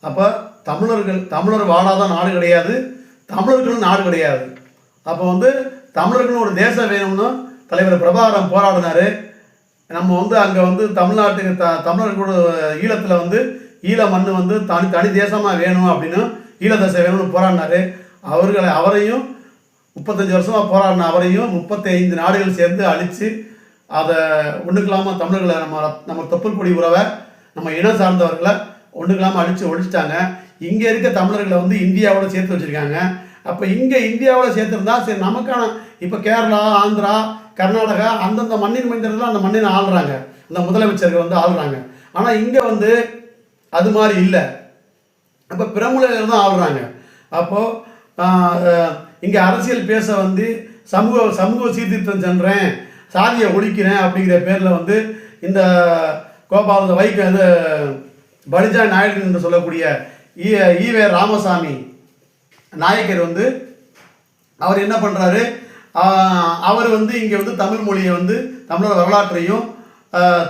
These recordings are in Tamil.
அப்போ தமிழர் வாழாத நாடு கிடையாது, தமிழர்களும் நாடு கிடையாது. அப்போ வந்து தமிழர்களும் ஒரு தேசம் வேணும்னு தலைவர் பிரபாகரன் போராடினார். நம்ம வந்து அங்கே வந்து தமிழ்நாட்டுக்கு தமிழர்களோட ஈழத்தில் வந்து ஈழ மண் வந்து தனி தேசமாக வேணும் அப்படின்னு ஈழ தேசம் வேணும்னு போராடினார். அவரையும் 35 வருஷமாக போராடின அவரையும் 35 நாடுகள் சேர்ந்து அழித்து அதை ஒன்றுக்கலாமல் தமிழர்களை நம்ம தொப்புள் கொடி உறவை நம்ம இனம் சார்ந்தவர்களை ஒன்றுக்கலாமல் ஒழிச்சிட்டாங்க. இங்கே இருக்க தமிழர்களை வந்து இந்தியாவோட சேர்த்து வச்சுருக்காங்க. அப்போ இங்கே இந்தியாவோட சேர்த்துருந்தா சரி நமக்கான இப்போ கேரளா, ஆந்திரா, கர்நாடகா அந்தந்த மண்ணின் மைந்தர்கள் அந்த மண்ணினை ஆள்றாங்க, அந்த முதலமைச்சர்கள் வந்து ஆள்றாங்க. ஆனால் இங்கே வந்து அது மாதிரி இல்லை. அப்போ பிறமொழிகள் தான் ஆள்றாங்க. அப்போது இங்கே அரசியல் பேச வந்து சமூக சீர்திருத்தம் சென்றேன், சாதியை ஒழிக்கிறேன் அப்படிங்கிற பேரில் வந்து இந்த கோபால இது பலிஜா நாயுடு என்று சொல்லக்கூடிய ஈவே ராமசாமி நாயக்கர் வந்து அவர் என்ன பண்ணுறாரு, அவர் வந்து இங்கே வந்து தமிழ் மொழியை வந்து தமிழர் வரலாற்றையும்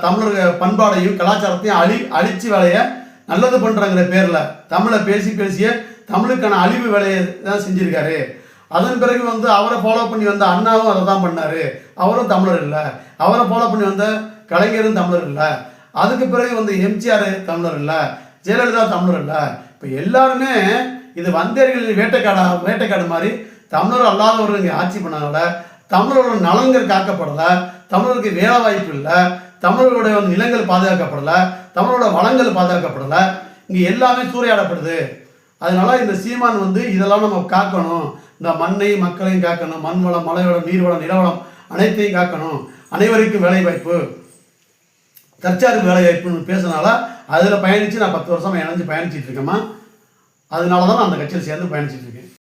தமிழர் பண்பாடையும் கலாச்சாரத்தையும் அழிச்சு வேலையை நல்லது பண்ணுறாங்கிற பேரில் தமிழை பேசிய தமிழுக்கான அழிவு வேலையை தான் செஞ்சுருக்காரு. அதன் பிறகு வந்து அவரை ஃபாலோ பண்ணி வந்த அண்ணாவும் அதை தான் பண்ணார். அவரும் தமிழர் இல்லை. அவரை ஃபாலோ பண்ணி வந்த கலைஞரும் தமிழர் இல்லை. அதுக்கு பிறகு வந்து எம்ஜிஆர் தமிழர் இல்லை, ஜெயலலிதா தமிழர் இல்லை. இப்போ எல்லாருமே இது வந்தேர்கள் வேட்டைக்காடு மாதிரி தமிழர் அல்லாதவர்கள் இங்கே ஆட்சி பண்ணால தமிழரோட நலன்கள் காக்கப்படலை, தமிழருக்கு வேலை வாய்ப்பு இல்லை, தமிழர்களுடைய நிலங்கள் பாதுகாக்கப்படலை, தமிழரோட வளங்கள் பாதுகாக்கப்படலை, இங்கே எல்லாமே சூறையாடப்படுது. அதனால இந்த சீமான் வந்து இதெல்லாம் நம்ம காக்கணும், இந்த மண்ணை மக்களையும் காக்கணும், மண் வளம், மலை வளம், நீர் வளம், நிலவளம் அனைத்தையும் காக்கணும், அனைவருக்கும் வேலை வாய்ப்பு, தற்சார்பு வேலை வாய்ப்புன்னு பேசுனால அதில் பயணித்து நான் 10 வருஷமாக இணைஞ்சு பயணிச்சிட்டு இருக்கேம்மா. அதனால தான் நான் அந்த கட்சியில் சேர்ந்து பயணிச்சிட்டு இருக்கேன்.